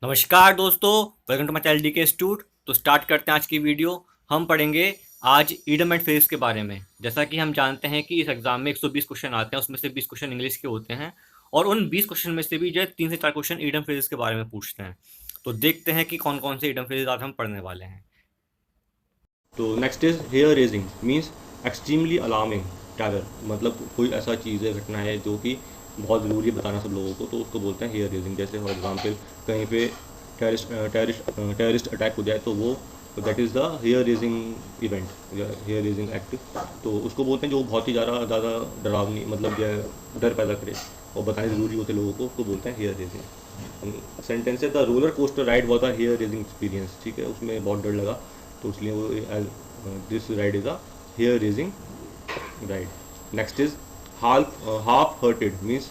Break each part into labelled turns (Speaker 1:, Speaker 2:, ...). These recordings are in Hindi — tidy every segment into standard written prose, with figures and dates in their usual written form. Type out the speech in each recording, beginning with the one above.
Speaker 1: नमस्कार दोस्तों, welcome to my channel DK institute. तो स्टार्ट करते हैं आज की वीडियो। हम पढ़ेंगे आज इडम एंड फ्रेज के बारे में। जैसा कि हम जानते हैं कि इस एग्जाम में 120 क्वेश्चन आते हैं, उसमें से 20 क्वेश्चन इंग्लिश के होते हैं और उन 20 क्वेश्चन में से भी जो है 3 से 4 क्वेश्चन इडम फ्रेज के बारे में पूछते हैं। तो देखते हैं कि कौन कौन से इडम फ्रेज आज हम पढ़ने वाले हैं।
Speaker 2: तो next is hair raising means extremely alarming terror. मतलब कोई ऐसा चीज़ है, घटना है जो कि बहुत ज़रूरी है बताना सब लोगों को, तो उसको बोलते हैं हेयर रेजिंग। जैसे फॉर एग्जांपल कहीं पे टेररिस्ट अटैक हो जाए तो वो that is the hair raising event या हेयर रेजिंग एक्ट। तो उसको बोलते हैं जो बहुत ही ज़्यादा ज़्यादा डरावनी, मतलब जो है डर पैदा करे और बताने ज़रूरी होते लोगों को, उसको बोलते हैं हेयर रेजिंग। सेंटेंस है the roller coaster ride was a hair raising experience. ठीक है, उसमें बहुत डर लगा तो इसलिए वो this ride is a hair raising ride. Next is half hearted means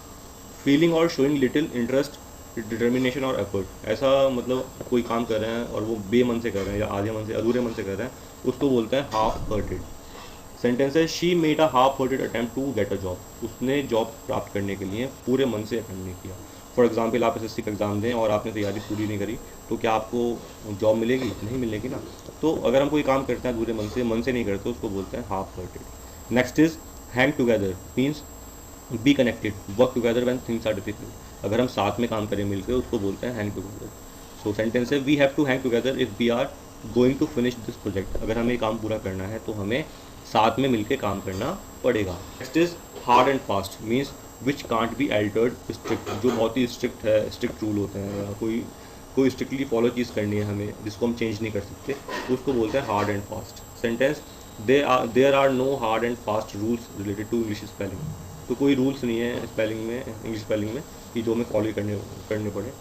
Speaker 2: feeling और शोइंग लिटिल इंटरेस्ट, डिटर्मिनेशन और एफर्ट। ऐसा मतलब कोई काम कर रहे हैं और वो बेमन से कर रहे हैं या आधे मन से अधूरे मन से कर रहे हैं, उसको बोलते हैं हाफ हर्टेड। सेंटेंस है she made a half hearted attempt to get a job. उसने जॉब प्राप्त करने के लिए पूरे मन से अटेम्प्ट नहीं किया। फॉर एग्जाम्पल आप एसएससी का एग्ज़ाम दें और आपने तैयारी पूरी नहीं करी, तो क्या आपको जॉब मिलेगी? नहीं मिलेगी ना। तो अगर हम कोई काम करते हैं पूरे मन से नहीं करते, उसको बोलते हैं half hearted. Next is hang together means be connected, work together when things are difficult. अगर हम साथ में काम करें मिलकर, उसको बोलते हैं हैंग टुगेदर। सो सेंटेंस है we have to hang together if we are going to finish this project. अगर हमें काम पूरा करना है तो हमें साथ में मिलकर काम करना पड़ेगा। Next is hard and fast means which can't be altered strict. जो बहुत ही स्ट्रिक्ट है, स्ट्रिक्ट रूल होते हैं या कोई कोई स्ट्रिक्टली फॉलो चीज़ करनी है हमें जिसको हम चेंज नहीं कर सकते, उसको बोलते हैं hard and fast. Sentence there are no hard and fast rules related to English spelling. तो कोई रूल्स नहीं है स्पेलिंग में, इंग्लिश स्पेलिंग में, कि जो हमें फॉलो करने करने पड़े।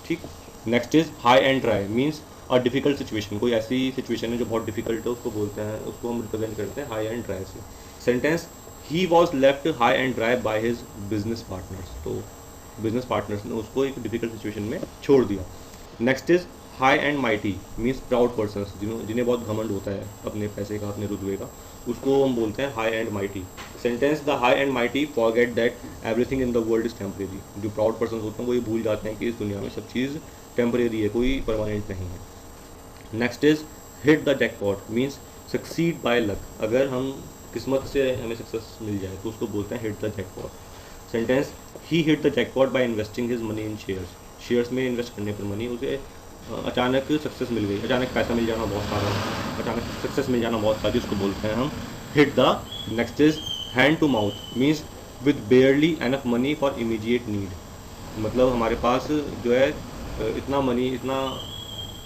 Speaker 2: ठीक। Next is high and dry means a difficult situation. कोई ऐसी सिचुएशन है जो बहुत डिफिकल्ट है, उसको बोलते हैं, उसको हम रिप्रेजेंट करते हैं हाई एंड ड्राई से। Sentence he was left high and dry by his business partners. तो बिजनेस पार्टनर्स ने उसको एक डिफिकल्ट सिचुएशन में छोड़ दिया। Next is high and mighty means proud person, जिन्हें बहुत घमंड होता है अपने पैसे का, अपने रुतबे का, उसको हम बोलते हैं high and mighty. Sentence the high and mighty forget that everything in the world is temporary. जो प्राउड पर्सन होते हैं वो ये भूल जाते हैं कि इस दुनिया में सब चीज़ टेम्परेरी है, कोई परमानेंट नहीं है। Next is hit the jackpot means succeed by luck. अगर हम किस्मत से हमें सक्सेस मिल जाए तो उसको बोलते हैं hit the jackpot. Sentence he hit the jackpot by investing his money in shares. Shares में इन्वेस्ट करने पर मनी उसे अचानक सक्सेस मिल गई, अचानक पैसा मिल जाना बहुत सारा, अचानक सक्सेस मिल जाना बहुत सारी, उसको बोलते हैं हम hit the. Next is hand to mouth means with barely enough money for immediate need. मतलब हमारे पास जो है इतना मनी, इतना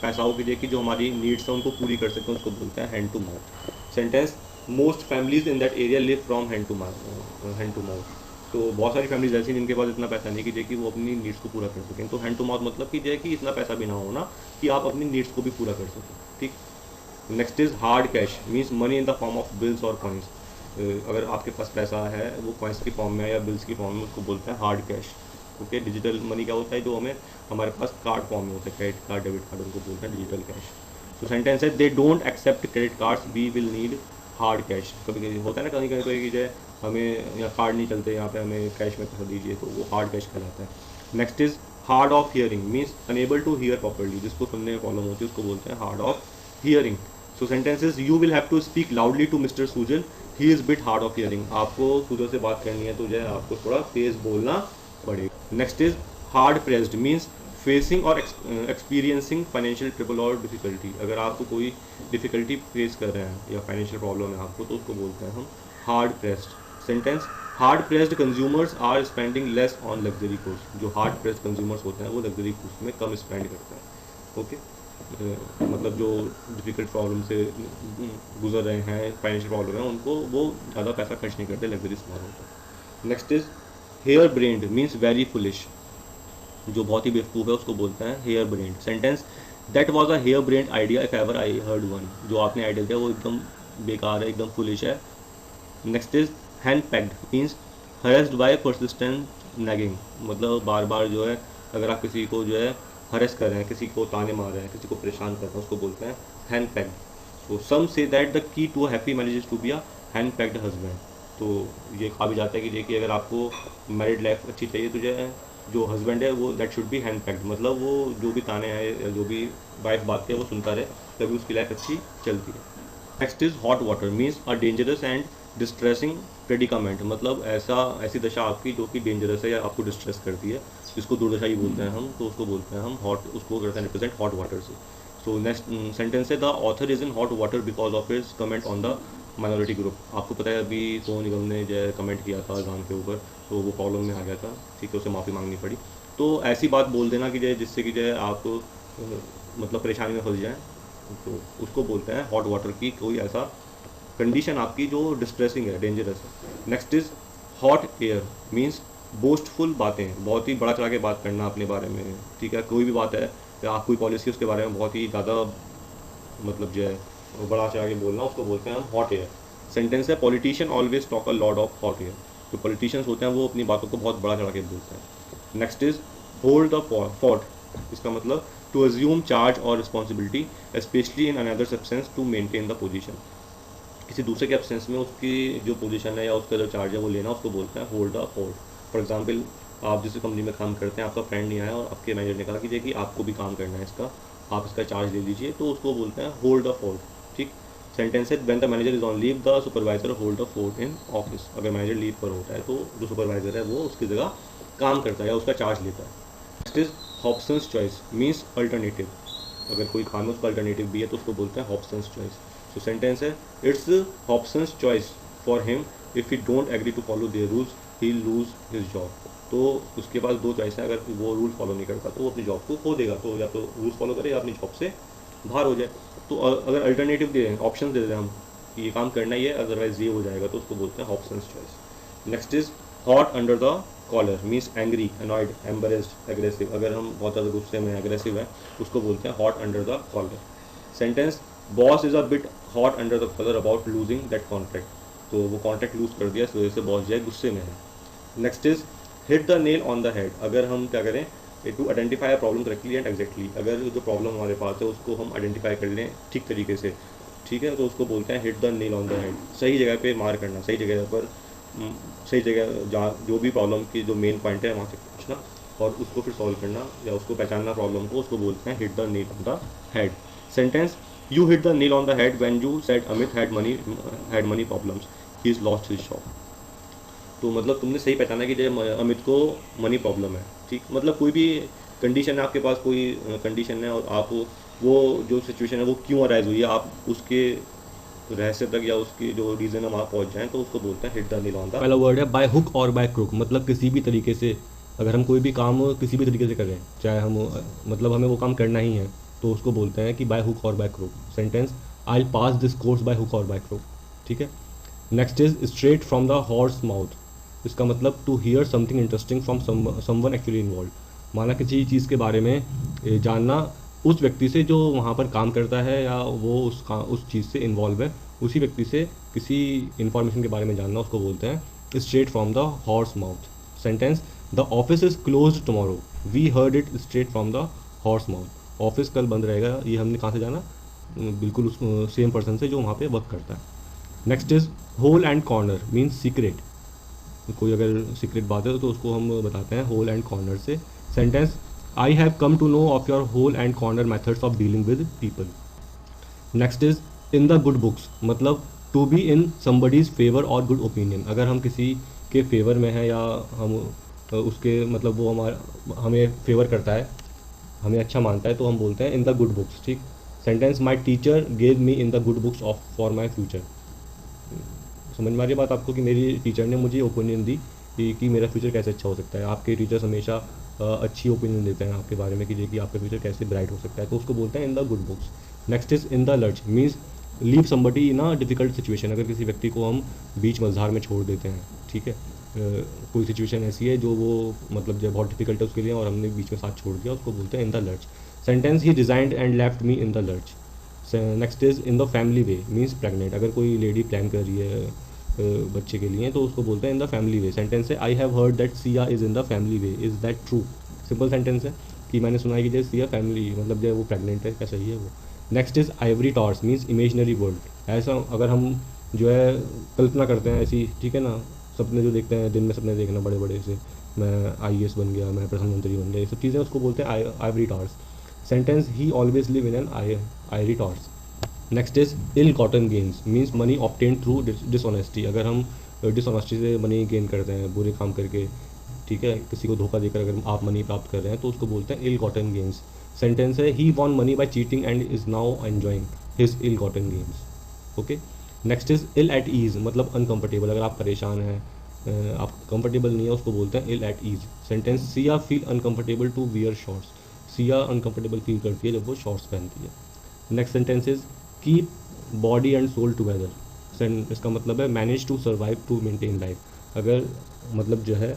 Speaker 2: पैसा हो कि जो हमारी नीड्स हैं उनको पूरी कर सकते हैं, उसको बोलते हैं hand to mouth. Sentence most families in that area live from hand to mouth. तो बहुत सारी फैमिलीज ऐसी हैं जिनके पास इतना पैसा नहीं कि वो अपनी नीड्स को पूरा कर सकें। तो हैंड टू माउथ मतलब कि इतना पैसा भी ना हो ना कि आप अपनी नीड्स को भी पूरा कर सकें। ठीक। Next is hard cash means money in the form of bills और कॉइन्स। अगर आपके पास पैसा है वो कॉइन्स की फॉर्म में या बिल्स की फॉर्म में, उसको बोलते हैं hard cash. Okay. Digital money क्या होता है? जो हमें हमारे पास कार्ड फॉर्म में होता है, क्रेडिट कार्ड, डेबिट कार्ड, उनको बोलते हैं डिजिटल कैश। तो सेंटेंस है they don't accept credit cards we will need hard cash. कभी कभी होता है ना, कहीं कहीं कोई की जो हमें यहाँ कार्ड नहीं चलते, यहाँ पे हमें कैश में पैसा दीजिए, तो वो हार्ड कैश कहलाता है। Next is hard of hearing means unable to hear properly. जिसको सुनने में प्रॉब्लम होती है उसको बोलते हैं hard of hearing. So sentences you will have to speak loudly to mister Susan, he is bit hard of hearing. आपको सूजन से बात करनी है तो जो है आपको थोड़ा तेज़ बोलना पड़ेगा। Next is hard pressed means facing और एक्सपीरियंसिंग फाइनेंशियल ट्रिबल और डिफिकल्टी। अगर आपको कोई डिफिकल्टी फेस कर रहे हैं या फाइनेंशियल प्रॉब्लम है आपको, तो उसको बोलते हैं हम hard pressed. Sentence hard pressed consumers are spending less on luxury goods. जो हार्ड प्रेस्ड कंज्यूमर्स होते हैं वो लग्जरी गुड्स में कम स्पेंड करते हैं। ओके। मतलब जो डिफ़िकल्ट प्रॉब्लम से गुजर रहे हैं, फाइनेंशियल प्रॉब्लम है, उनको वो ज़्यादा पैसा खर्च नहीं करते लग्जरी सामानों पर। Next is hare brained means very foolish. जो बहुत ही बेवकूफ़ है उसको बोलते हैं hare brained. Sentence that was a hare brained idea if ever I heard one. जो आपने आइडिया दिया वो एकदम बेकार है, एकदम फुलिश है। Next is henpecked means harassed by persistent nagging. मतलब बार बार जो है अगर आप किसी को जो है हरेस कर रहे हैं, किसी को ताने मार रहे हैं, किसी को परेशान कर रहे हैं, उसको बोलते हैं हैंड पैक्ड। तो some say that the key to happy marriage is to be a henpecked husband. तो ये कहा भी जाता है कि देखिए अगर आपको मैरिड लाइफ अच्छी चाहिए तो जो है जो हस्बैंड है वो that should be hand packed, मतलब वो जो भी ताने आए या जो भी वाइफ बात है वो सुनता रहे, तभी उसकी लाइफ अच्छी चलती है। Next is hot water means a dangerous and distressing predicament, मतलब ऐसी दशा आपकी जो कि डेंजरस है या आपको डिस्ट्रेस करती है, जिसको दुर्दशाई बोलते हैं हम, तो उसको बोलते हैं हम हॉट, उसको करते हैं रिप्रेजेंट हॉट वाटर से। सो नेक्स्ट सेंटेंस है the author is in hot water because of his comment on the minority group. आपको पता है अभी सोनू निगम ने जो कमेंट किया था गान के ऊपर, तो वो प्रॉब्लम में आ गया था, ठीक है, उसे माफ़ी मांगनी पड़ी। तो ऐसी बात बोल देना कि जो जिससे कि जो आप मतलब परेशानी में फंस जाएँ, तो उसको बोलते हैं हॉट वाटर की कोई ऐसा कंडीशन आपकी जो डिस्ट्रेसिंग है, डेंजरस है। Next is hot air means boastful बातें, बहुत ही बड़ा चढ़ा के बात करना अपने बारे में, ठीक है, कोई भी बात है या आप कोई पॉलिसी उसके बारे में बहुत ही ज़्यादा मतलब जो है बड़ा चढ़ा के बोलना, उसको बोलते हैं हम हॉट एयर। सेंटेंस है politician always talk a lot of hot air, जो पॉलिटिशियंस होते हैं वो अपनी बातों को बहुत बड़ा चढ़ा के बोलते हैं। Next is hold the fort, इसका मतलब टू अज्यूम चार्ज और responsibility specially in another substance to maintain the position, किसी दूसरे के एब्सेंस में उसकी जो पोजीशन है या उसका जो चार्ज है वो लेना, उसको बोलते हैं hold the fort. For example आप जिस कंपनी में काम करते हैं, आपका फ्रेंड नहीं आया और आपके मैनेजर ने कहा कि देखिए आपको भी काम करना है इसका, आप इसका चार्ज ले लीजिए, तो उसको बोलते हैं होल्ड द फोर्ट, ठीक। सेंटेंस है when the manager is on leave the supervisor hold the fort in office, अगर मैनेजर लीव पर होता है तो जो सुपरवाइजर है वो उसकी जगह काम करता है या उसका चार्ज लेता है। Next is Hobson's choice means alternative, अगर कोई काम है उसका अल्टरनेटिव भी है तो उसको बोलते हैं हॉब्सन्स चॉइस। सो सेंटेंस है it's Hobson's choice for him if he don't agree to follow their rules he lose his job, तो उसके पास दो चॉइस है, अगर वो रूल फॉलो नहीं करता तो वो अपनी जॉब को खो देगा, तो या तो रूल्स फॉलो करे या अपनी जॉब से बाहर हो जाए। तो अगर अल्टरनेटिव दे दें, ऑप्शन दे दें हम कि ये काम करना ही है अदरवाइज ये हो जाएगा, तो उसको बोलते हैं Hobson's choice. Next is hot under the collar means angry, annoyed, embarrassed, aggressive, अगर हम बहुत ज़्यादा गुस्से में एग्रेसिव है उसको बोलते हैं hot under the collar. Sentence boss is a bit hot under the collar about losing that contract, तो वो कॉन्ट्रैक्ट लूज कर दिया इस वजह से बॉस जो है गुस्से में है। Next is hit the nail on the head, अगर हम क्या करें to identify a problem correctly and exactly, अगर जो प्रॉब्लम हमारे पास है उसको हम आइडेंटिफाई कर लें ठीक तरीके से, ठीक है, तो उसको बोलते हैं hit the nail on the head, सही जगह पे मार करना, सही जगह पर सही जगह जहाँ जो भी प्रॉब्लम की जो मेन पॉइंट है वहाँ से पूछना और उसको फिर सॉल्व करना या उसको पहचानना प्रॉब्लम को, उसको बोलते हैं hit the nail on the head. Sentence you hit the nail on the head when you said Amit had money problems he is lost his job, तो मतलब तुमने सही पहचाना कि जब अमित को मनी प्रॉब्लम है, ठीक, मतलब कोई भी कंडीशन है आपके पास, कोई कंडीशन है और आप वो जो सिचुएशन है वो क्यों अराइज हुई है, आप उसके रहस्य तक या उसकी जो रीज़न है वहाँ पहुँच जाएँ, तो उसको बोलते हैं hit the nail on the.
Speaker 3: पहला वर्ड है बाय हुक और बाय क्रुक, मतलब किसी भी तरीके से, अगर हम कोई भी काम किसी भी तरीके से करें, चाहे हम मतलब हमें वो काम करना ही है, तो उसको बोलते हैं कि बाय हुक और by crook. Sentence I pass this course by hook और बाय क्रुक, ठीक है। Next is straight from the horse mouth, इसका मतलब to hear something interesting from someone actually involve, माना किसी चीज़ के बारे में जानना उस व्यक्ति से जो वहाँ पर काम करता है या वो उस चीज़ से इन्वॉल्व है, उसी व्यक्ति से किसी इन्फॉर्मेशन के बारे में जानना, उसको बोलते हैं straight from the horse mouth. Sentence the office is closed tomorrow we heard it straight from the horse mouth, office कल बंद रहेगा, ये हमने कहाँ से जाना, बिल्कुल उस सेम पर्सन से जो वहाँ पे वर्क करता है। Next is hole and corner means secret, कोई अगर सीक्रेट बात है तो उसको हम बताते हैं होल एंड कॉर्नर से। Sentence I have come to know of your hole and corner methods of dealing with people. Next is in the good books, मतलब to be in somebody's favour और गुड ओपिनियन, अगर हम किसी के फेवर में हैं या हम उसके मतलब वो हमें फेवर करता है, हमें अच्छा मानता है, तो हम बोलते हैं इन द गुड बुक्स, ठीक। Sentence my teacher gave me in the good books of for my future, समझ में आ रही है बात आपको कि मेरी टीचर ने मुझे ओपिनियन दी कि मेरा फ्यूचर कैसे अच्छा हो सकता है। आपके टीचर्स हमेशा अच्छी ओपिनियन देते हैं आपके बारे में कि आपका फ्यूचर कैसे ब्राइट हो सकता है, तो उसको बोलते हैं in the good books. Next is in the lurch means leave somebody in a difficult situation, अगर किसी व्यक्ति को हम बीच मझधार में छोड़ देते हैं, ठीक है, कोई सिचुएशन ऐसी है जो वो मतलब जो बहुत डिफिकल्ट है उसके लिए और हमने बीच में साथ छोड़ दिया, उसको बोलते हैं in the lurch. Sentence he resigned and left me in the lurch. Next is in the family way means pregnant, अगर कोई लेडी प्लान कर रही है बच्चे के लिए तो उसको बोलते हैं in the family way. Sentence है I have heard that Siya is in the family way, is that true, simple sentence है कि मैंने सुना है कि जैसे सिया फैमिली मतलब जो वो प्रेगनेंट है, क्या सही है वो। Next is Ivory torch means imaginary world, ऐसा अगर हम जो है कल्पना करते हैं ऐसी, ठीक है ना, सपने जो देखते हैं दिन में, सपने देखना बड़े बड़े से, मैं IAS बन गया, मैं प्रधानमंत्री बन गया, ये सब चीज़ें उसको बोलते हैं ivory towers. Sentence he always live in an ivory towers. Next is ill gotten gains means money obtain through dishonesty. अगर हम डिसऑनेस्टी से मनी गेन करते हैं, बुरे काम करके, ठीक है, किसी को धोखा देकर अगर आप मनी प्राप्त कर रहे हैं तो उसको बोलते हैं इल कॉटन गेन्स। सेंटेंस है he won money by cheating and is now enjoying his ill gotten gains. Okay. Next is ill at ease मतलब अनकंफर्टेबल। अगर आप परेशान हैं, आप कंफर्टेबल नहीं है, उसको बोलते हैं ill at ease. Sentence Siya feel uncomfortable to wear shorts. Siya uncomfortable feel करती है जब वो शॉर्ट्स पहनती है। Next sentence is keep body and soul together. इसका मतलब है manage to survive to maintain life. अगर मतलब जो है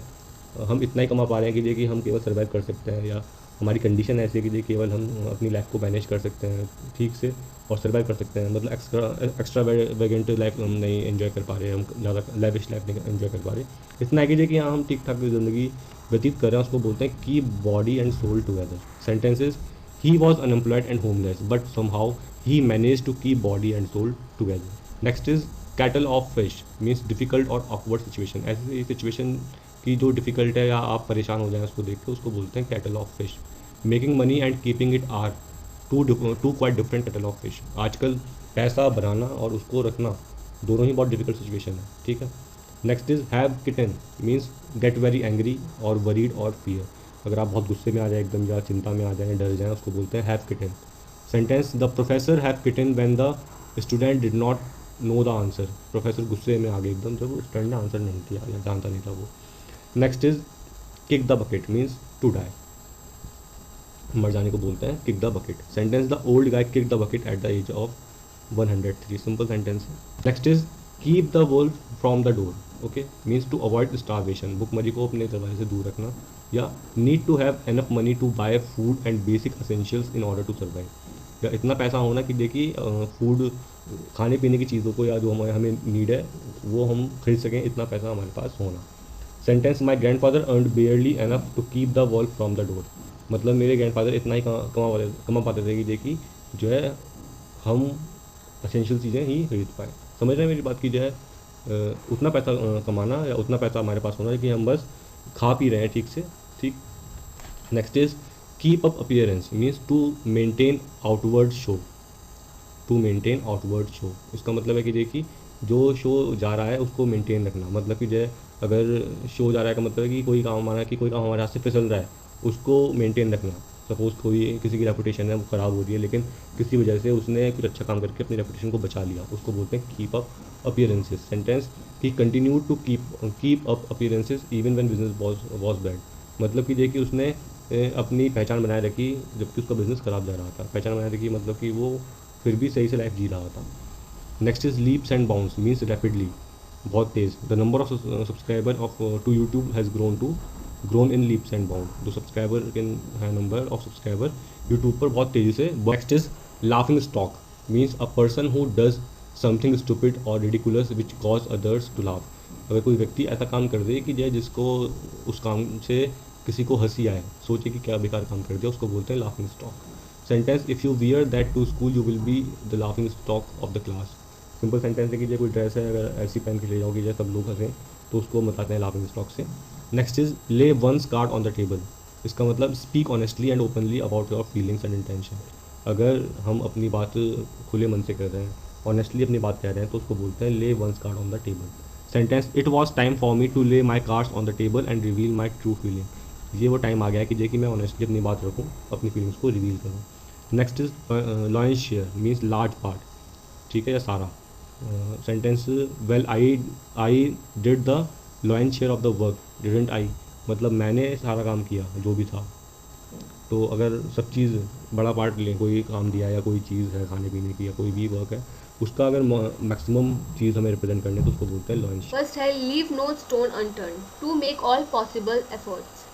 Speaker 3: हम इतना ही कमा पा रहे हैं कि देखिए हम केवल सर्वाइव कर सकते हैं, या हमारी कंडीशन ऐसी है कि देखिए केवल हम अपनी लाइफ को मैनेज कर सकते हैं ठीक से और सर्वाइव कर सकते हैं, मतलब एक्स्ट्रा वेगेंट लाइफ हम नहीं एंजॉय कर पा रहे, हम ज़्यादा लेविश लाइफ नहीं एंजॉय कर पा रहे। इतना है कि देखिए हाँ हम ठीक ठाक ज़िंदगी व्यतीत कर रहे हैं, उसको बोलते हैं keep body and soul together. Sentences he was unemployed and homeless but somehow he managed to keep body and soul together. Next is cattle of fish means difficult और awkward situation। ऐसी सिचुएशन की जो डिफ़िकल्ट है या आप परेशान हो जाएं उसको देख के, उसको बोलते हैं kettle of fish. Making money and keeping it are two quite different kettle of fish. आजकल पैसा बनाना और उसको रखना दोनों ही बहुत डिफिकल्ट सिचुएशन है, ठीक है। Next is have kitten means get very angry और वरीड और फियर। अगर आप बहुत गुस्से में आ जाए एकदम, या चिंता में आ जाए, डर जाएँ, उसको बोलते हैं have kitten. Sentence the professor have kitten when the student did not know the answer. Professor गुस्से में आ गए एकदम जब स्टूडेंट ने आंसर नहीं किया या जानता नहीं था वो। Next is kick the bucket means to die, मर जाने को बोलते हैं kick the bucket. Sentence the old guy kick the bucket at the age of 103। Simple sentence है। Next is keep the wolf from the door. Okay means to avoid starvation, भुखमरी को अपने दरवाजे से दूर रखना। या need to have enough money to buy food and basic essentials in order to survive. या इतना पैसा होना कि देखिए फूड, खाने पीने की चीज़ों को या जो हमें नीड है वो हम खरीद सकें, इतना पैसा हमारे पास होना। Sentence my grandfather earned barely enough to keep the wolf from the door. मतलब मेरे ग्रैंड फादर इतना ही कमा पाते थे कि देखिए जो है हम असेंशियल चीज़ें ही खरीद पाए। समझ रहे हैं मेरी बात की, जो है उतना पैसा कमाना या उतना पैसा हमारे पास होना है कि हम बस खा पी रहे हैं ठीक से, ठीक। Next is keep up appearance means to maintain outward show. To maintain outward show इसका मतलब है कि देखिए जो शो जा रहा है उसको मेंटेन रखना। मतलब कि जो है अगर शो जा रहा है का मतलब है कि कोई काम हमारा, कि कोई काम हमारे हाथ से फिसल रहा है, उसको मेंटेन रखना। सपोज़ कोई किसी की रेपुटेशन है वो ख़राब हो रही है, लेकिन किसी वजह से उसने कुछ अच्छा काम करके अपनी रेपुटेशन को बचा लिया, उसको बोलते हैं keep up appearances. Sentence he continue to keep up appearances even when business was bad. मतलब कि देखिए उसने अपनी पहचान बनाए रखी जबकि उसका बिजनेस ख़राब जा रहा था। पहचान बनाए रखी मतलब कि वो फिर भी सही से लाइफ जी रहा था। Next is leaps and bounds means rapidly, बहुत तेज़। The number of subscriber of to YouTube has grown in leaps and bound. जो सब्सक्राइबर के नंबर ऑफ सब्सक्राइबर यूट्यूब पर बहुत तेज़ी से। Next is laughing stock means a person who does something stupid और ridiculous which cause others to laugh. अगर कोई व्यक्ति ऐसा काम कर दे कि जिसको उस काम से किसी को हंसी आए, सोचे कि क्या बेकार काम कर दिया, उसको बोलते हैं laughing stock. Sentence if you wear that to school you will be the laughing stock of the class. Simple sentence है कि जो कोई ड्रेस है अगर ऐसी पहन के ले जाओगे जैसे सब लोग हंसें, तो उसको बताते हैं लाफिंग स्टॉक से। Next is lay once card on the table. इसका मतलब speak honestly and openly about your feelings and intention. अगर हम अपनी बात खुले मन से कर रहे हैं, ऑनेस्टली अपनी बात कह रहे हैं, तो उसको बोलते हैं lay once card on the table. Sentence it was time for me to lay my cards on the table and reveal my true feeling. ये वो टाइम आ गया है कि देखिए मैं ऑनेस्टली अपनी बात रखूँ, अपनी फीलिंग्स को रिवील करूँ। Next is lions share means large part, ठीक है, या सारा। Sentence well I did the lions share of the work didn't I. मतलब मैंने सारा काम किया जो भी था। तो अगर सब चीज़ बड़ा पार्ट लें, कोई काम दिया या कोई चीज़ है खाने पीने की या कोई भी वर्क है, उसका अगर मैक्सिमम चीज़ हमें रिप्रेजेंट करने तो उसको बोलते हैं लॉयंस।
Speaker 4: फर्स्ट है leave no stone unturn to make all possible efforts.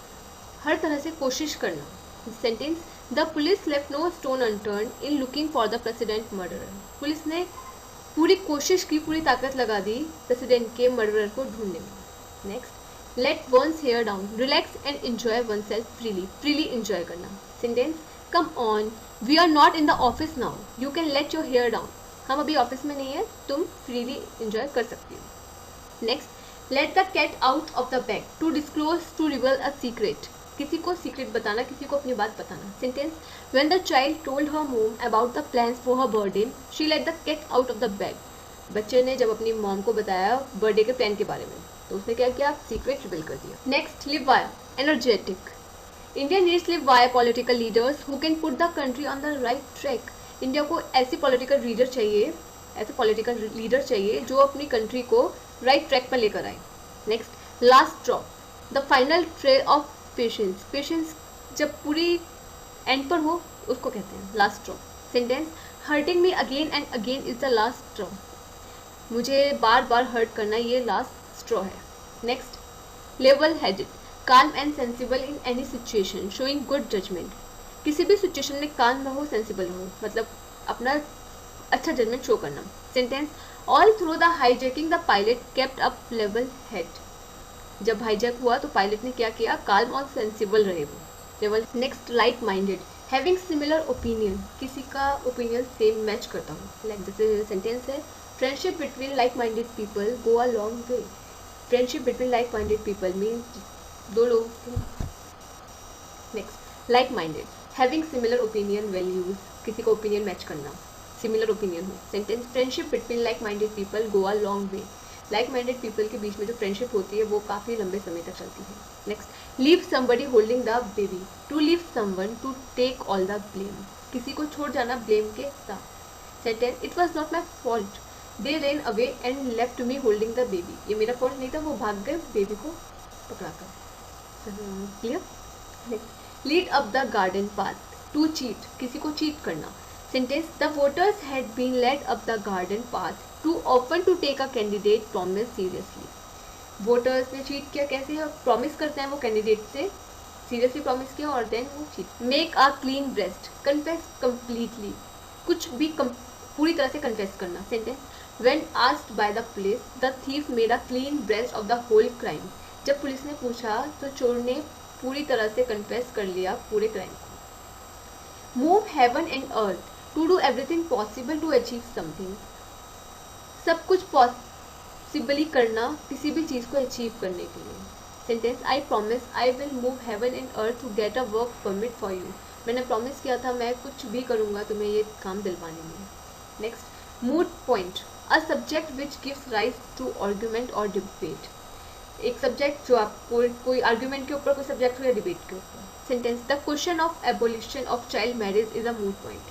Speaker 4: हर तरह से कोशिश करना। Sentence the police left no stone unturn in looking for the president murderer. Police ने पूरी कोशिश की, पूरी ताकत लगा दी प्रेसिडेंट के मर्डरर को ढूंढने में। Next let ones hair down relax and enjoy one self freely enjoy करना। Sentence come on we are not in the office now you can let your hair down. हम अभी ऑफिस में नहीं है, तुम फ्रीली एंजॉय कर सकती हो। Next let the cat out of the bag, to disclose, to reveal a secret, किसी को सीक्रेट बताना, किसी को अपनी बात बताना. Sentence, when the child told her mom about the plans for her birthday, she let the cat out of the bag. बच्चे ने जब अपनी मॉम को बताया बर्थडे के प्लान के बारे में, तो उसने क्या किया, सीक्रेट रिवील कर दिया. Next, live via, energetic. India needs live via political leaders who can put the country on the right track. India को ऐसे पॉलिटिकल लीडर चाहिए, ऐसे पॉलिटिकल लीडर चाहिए जो अपनी कंट्री को राइट ट्रैक पर लेकर आए. Next, last straw, the final tray of patience. Patience जब पूरी एंड पर हो उसको कहते हैं last straw. Sentence, hurting me again and again is the last straw. मुझे बार बार हर्ट करना ये लास्ट स्ट्रॉ है. Next, level headed, calm and sensible in any situation, showing good judgment. किसी भी सिचुएशन में calm रहो, sensible रहो, मतलब अपना अच्छा जजमेंट शो करना. Sentence, all through the hijacking the pilot kept up level head. जब हाईजैक हुआ तो पायलट ने क्या किया, calm और sensible रहे वो. Level. Next, like minded, having similar opinion, किसी का ओपिनियन सेम मैच करता हूँ. लाइक जैसे सेंटेंस है, friendship between like minded people go a long way. Friendship between like minded people mean दो लोग. Next, like minded, having similar opinion values, किसी को ओपिनियन मैच करना, सिमिलर ओपिनियन हो. Sentence, friendship between like minded people go a long way. Like minded people के बीच में जो फ्रेंडशिप होती है वो काफ़ी लंबे समय तक चलती है. Next, leave somebody holding the baby, to leave someone to take all the blame, किसी को छोड़ जाना ब्लेम के साथ. Sentence, it was not my fault, they ran away and left me holding the baby. ये मेरा फॉल्ट नहीं था, वो भाग गए बेबी को पकड़ा कर. Clear. Lead up the garden path, to cheat, किसी को चीट करना. Sentence, the voters had been led up the garden path too often to take a candidate promise seriously. Voters ने चीट किया, कैसे प्रॉमिस करते हैं वो कैंडिडेट से, सीरियसली प्रॉमिस किया और देन वो cheat. Make a clean breast, confess completely, कुछ भी पूरी तरह से कन्फेस करना. Sentence, when asked by the police the thief made a clean breast of the whole crime. जब पुलिस ने पूछा तो चोर ने पूरी तरह से कन्फेस कर लिया पूरे क्राइम को. Move heaven and earth, to do everything possible to achieve something, सब कुछ पॉसिबली करना किसी भी चीज़ को अचीव करने के लिए. Sentence, I promise I will move heaven and earth to get a work permit for you. मैंने प्रॉमिस किया था मैं कुछ भी करूँगा तुम्हें ये काम दिलवाने में. Next, moot point, a subject which gives rise to argument और डिबेट. एक सब्जेक्ट जो आपको कोई आर्ग्यूमेंट के ऊपर, कोई सब्जेक्ट हो या डिबेट के ऊपर. Sentence, the question of abolition of child marriage is a mood point.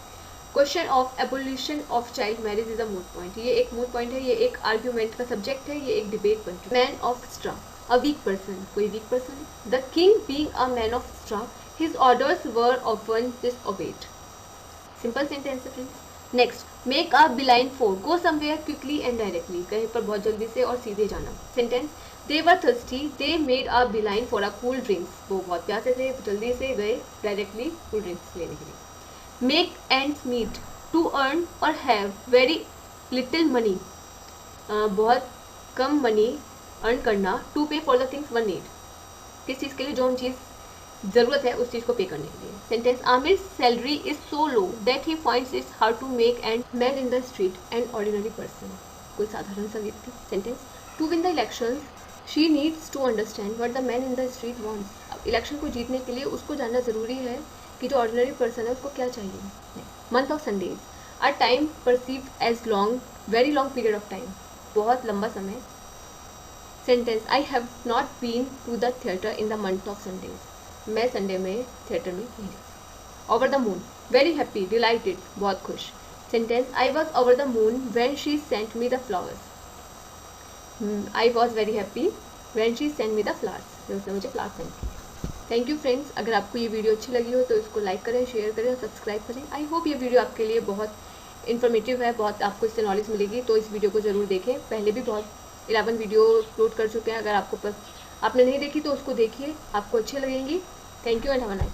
Speaker 4: Question of abolition of child marriage is a mood point. ये एक मूड पॉइंट है, ये एक आर्ग्यूमेंट का सब्जेक्ट है, ये एक डिबेट बन चुका है. Man of straw, a weak person, कोई वीक पर्सन है. The king being a man of straw, his orders were often disobeyed. Simple sentence है friends. Next, make a beeline for, go somewhere quickly and directly, कहीं पर बहुत जल्दी से और सीधे जाना. Sentence, they were thirsty, they made a beeline for a cool drinks, वो बहुत प्यासे थे, जल्दी से गए डायरेक्टली कूल ड्रिंक्स लेने के लिए. Make ends meet, to earn और हैव वेरी लिटिल मनी, बहुत कम मनी अर्न करना. To pay for the things one need, किस चीज़ के लिए जो हम चीज़ ज़रूरत है उस चीज़ को पे करने के लिए. Sentence, Aamir salary is so low that he finds it's hard to make end man in the street an ordinary person, कोई साधारण सा व्यक्ति. Sentence, to win the election she needs to understand what the man in the street wants. अब इलेक्शन को जीतने के लिए उसको जानना ज़रूरी है कि जो ऑर्डिनरी पर्सन है उसको क्या चाहिए. Month of Sundays, a time perceived as long, very long period of time, बहुत लंबा समय. Sentence, I have not been to the theatre in the month of Sundays, मैं संडे में थिएटर में नहीं. Over the moon, very happy, delighted, बहुत खुश. Sentence, I was over the moon when she sent me the flowers. I was very happy when she sent me the flowers, उसने मुझे फ्लावर्स सेंड किए. Thank you friends. अगर आपको ये वीडियो अच्छी लगी हो तो इसको लाइक करें, शेयर करें और सब्सक्राइब करें. आई होप ये वीडियो आपके लिए बहुत इन्फॉर्मेटिव है, बहुत आपको इससे नॉलेज मिलेगी, तो इस वीडियो को ज़रूर देखें. पहले भी बहुत 11 वीडियो अपलोड कर चुके हैं, अगर आपको आपने नहीं देखी तो उसको देखिए, आपको अच्छी लगेंगी. Thank you and have a nice